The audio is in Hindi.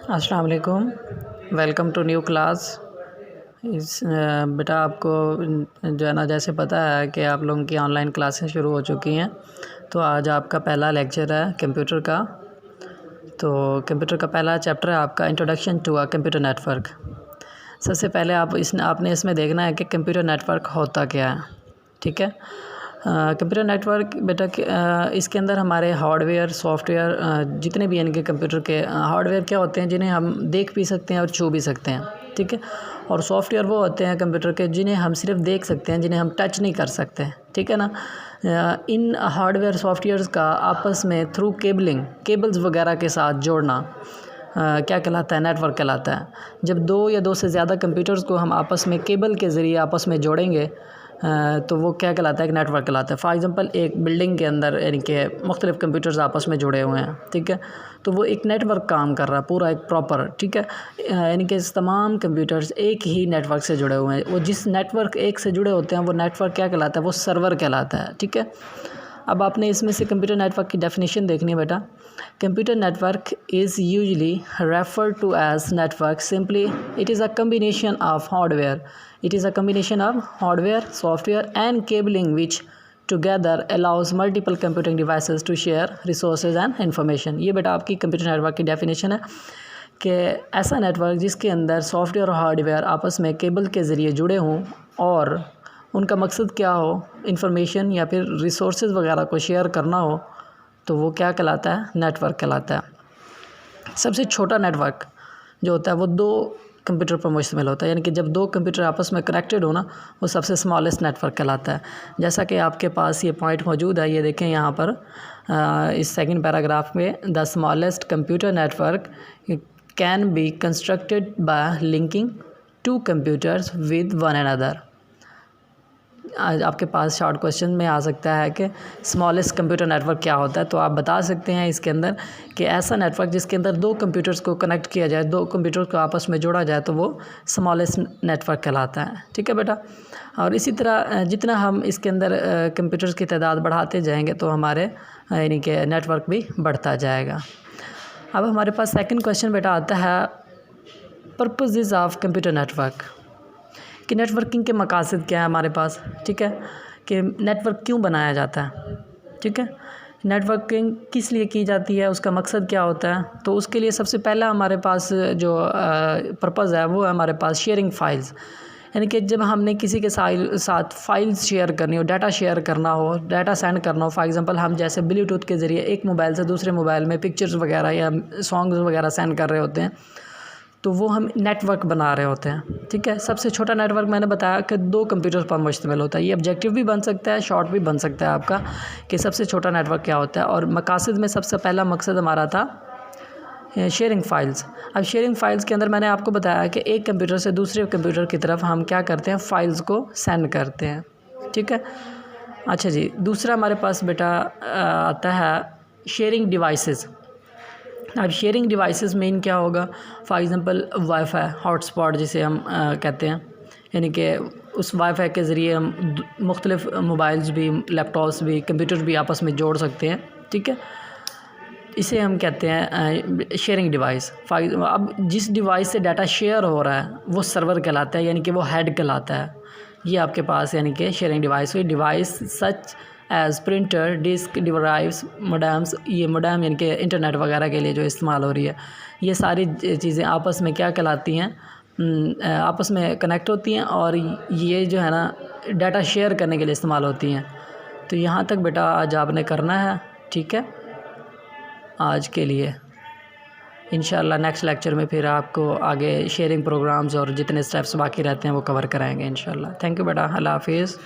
अस्सलाम वालेकुम। Welcome to new class. बेटा आपको जो है ना, जैसे पता है कि आप लोगों की ऑनलाइन क्लासेस शुरू हो चुकी हैं, तो आज आपका पहला लेक्चर है कंप्यूटर का। तो कंप्यूटर का पहला चैप्टर है आपका introduction to a computer network. सबसे पहले आपने इसमें देखना है कि कंप्यूटर नेटवर्क होता क्या है। ठीक है, कंप्यूटर नेटवर्क बेटा इसके अंदर हमारे हार्डवेयर सॉफ्टवेयर जितने भी इनके कंप्यूटर के हार्डवेयर क्या होते हैं जिन्हें हम देख भी सकते हैं और छू भी सकते हैं। ठीक है, और सॉफ्टवेयर वो होते हैं कंप्यूटर के जिन्हें हम सिर्फ देख सकते हैं, जिन्हें हम टच नहीं कर सकते। ठीक है ना, इन हार्डवेयर सॉफ्टवेयर्स का आपस में थ्रू केबल्स वगैरह के साथ जोड़ना क्या कहलाता है, नेटवर्क कहलाता है। जब दो या दो से ज़्यादा कंप्यूटर्स को हम आपस में केबल के ज़रिए आपस में जोड़ेंगे तो वो क्या कहलाता है, एक नेटवर्क कहलाता है। फॉर एग्ज़ाम्पल एक बिल्डिंग के अंदर यानी कि मुख्तलिफ़ कंप्यूटर्स आपस में जुड़े हुए हैं। ठीक है, तो वो एक नेटवर्क काम कर रहा है पूरा, एक प्रॉपर। ठीक है, यानी कि तमाम कंप्यूटर्स एक ही नेटवर्क से जुड़े हुए हैं। वो जिस नेटवर्क एक से जुड़े होते हैं वो नेटवर्क क्या कहलाता है, वो सर्वर कहलाता है। ठीक है, अब आपने इसमें से कंप्यूटर नेटवर्क की डेफिनेशन देखनी है बेटा। Computer network is usually referred to as network simply it is a combination of hardware software and cabling which together allows multiple computing devices to share resources and information. ये बेटा आपकी कंप्यूटर नेटवर्क की डेफिनेशन है कि ऐसा नेटवर्क जिसके अंदर सॉफ्टवेयर और हार्डवेयर आपस में केबल के ज़रिए जुड़े हों और उनका मकसद क्या हो, इंफॉर्मेशन या फिर रिसोर्सेज वगैरह को शेयर करना हो, तो वो क्या कहलाता है, नेटवर्क कहलाता है। सबसे छोटा नेटवर्क जो होता है वो दो कंप्यूटर पर मुश्तमिल होता है, यानी कि जब दो कंप्यूटर आपस में कनेक्टेड हो ना, वो सबसे स्मॉलेस्ट नेटवर्क कहलाता है। जैसा कि आपके पास ये पॉइंट मौजूद है, ये देखें यहाँ पर इस सेकंड पैराग्राफ में, the smallest computer network can be constructed by linking two computers with one another. आज आपके पास शॉर्ट क्वेश्चन में आ सकता है कि स्मॉलेस्ट कंप्यूटर नेटवर्क क्या होता है, तो आप बता सकते हैं इसके अंदर कि ऐसा नेटवर्क जिसके अंदर दो कंप्यूटर्स को कनेक्ट किया जाए, दो कंप्यूटर्स को आपस में जोड़ा जाए, तो वो स्मॉलेस्ट नेटवर्क कहलाता है। ठीक है बेटा, और इसी तरह जितना हम इसके अंदर कंप्यूटर्स की तादाद बढ़ाते जाएंगे तो हमारे यानी कि नेटवर्क भी बढ़ता जाएगा। अब हमारे पास सेकंड क्वेश्चन बेटा आता है, पर्पसेस ऑफ कंप्यूटर नेटवर्क, कि नेटवर्किंग के मकासद क्या है हमारे पास। ठीक है, कि नेटवर्क क्यों बनाया जाता है। ठीक है, नेटवर्किंग किस लिए की जाती है, उसका मकसद क्या होता है। तो उसके लिए सबसे पहला हमारे पास जो पर्पज़ है वो है हमारे पास शेयरिंग फ़ाइल्स, यानी कि जब हमने किसी के साथ फ़ाइल्स शेयर करनी हो, डाटा शेयर करना हो, डाटा सेंड करना हो। फॉर एग्ज़ाम्पल हम जैसे ब्लूटूथ के ज़रिए एक मोबाइल से दूसरे मोबाइल में पिक्चर्स वगैरह या सॉन्ग्स वगैरह सेंड कर रहे होते हैं, तो वो हम नेटवर्क बना रहे होते हैं। ठीक है, सबसे छोटा नेटवर्क मैंने बताया कि दो कंप्यूटर्स पर मुश्तमिल होता है। ये ऑब्जेक्टिव भी बन सकता है, शॉर्ट भी बन सकता है आपका, कि सबसे छोटा नेटवर्क क्या होता है। और मकासद में सबसे पहला मकसद हमारा था शेयरिंग फ़ाइल्स। अब शेयरिंग फ़ाइल्स के अंदर मैंने आपको बताया कि एक कंप्यूटर से दूसरे कंप्यूटर की तरफ हम क्या करते हैं, फ़ाइल्स को सेंड करते हैं। ठीक है, अच्छा जी, दूसरा हमारे पास बेटा आता है शेयरिंग डिवाइसेस। अब शेयरिंग डिवाइसेस मेन क्या होगा, फॉर एग्ज़ाम्पल वाईफाई हॉटस्पॉट जिसे हम कहते हैं, यानी कि उस वाईफाई के ज़रिए हम मुख्तलिफ़ मोबाइल्स भी, लैपटॉप्स भी, कंप्यूटर भी आपस में जोड़ सकते हैं। ठीक है, इसे हम कहते हैं शेयरिंग डिवाइस। अब जिस डिवाइस से डाटा शेयर हो रहा है वो सर्वर कहलाता है, यानी कि वो हेड कहलाता है। ये आपके पास यानी कि शेयरिंग डिवाइस हुई। Device such as printer, disk, drives, modems, ये मोडेम यानी कि इंटरनेट वगैरह के लिए जो इस्तेमाल हो रही है, ये सारी चीज़ें आपस में क्या कहलाती हैं, आपस में कनेक्ट होती हैं और ये जो है ना डाटा शेयर करने के लिए इस्तेमाल होती हैं। तो यहाँ तक बेटा आज आपने करना है। ठीक है, आज के लिए इंशाल्लाह नेक्स्ट लेक्चर में फिर आपको आगे शेयरिंग प्रोग्राम्स और जितने स्टेप्स बाकी रहते हैं वो कवर कराएंगे इंशाल्लाह। थैंक यू बेटा, अल्लाह हाफिज़।